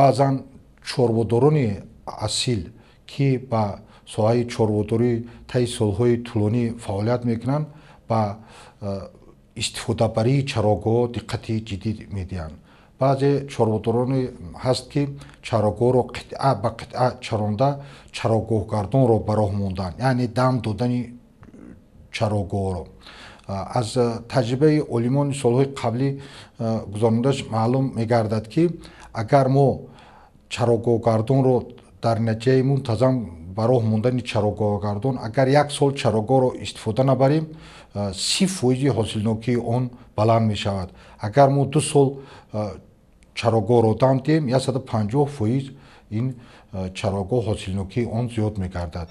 баъзан чорводорони асил ки ба соҳаи чорводорӣ таи солҳои тӯлонӣ фаъолият мекунанд ба истифодабарии чарогоҳҳо диққати ҷиддӣ медиҳанд. баъзе чорводороне ҳаст ки чарогоҳро қитъа ба қитъа чаронда чарогоҳгардонро ба роҳ монданд, яъне дам додани чарогоҳро. аз таҷрибаи олимони солҳои қаблӣ гузарондаш маълум мегардад ки агар мо чарогоҳгардонро дар натиҷаи мунтазам ба роҳ мондани чарогоҳгардон агар як сол чарогоҳро истифода набарем, 30% ҳосилнокии он баланд мешавад. агар мо 2 сол чарогоҳро дам диҳем, 150% ин чарогоҳ ҳосилнокии он зиёд мегардад.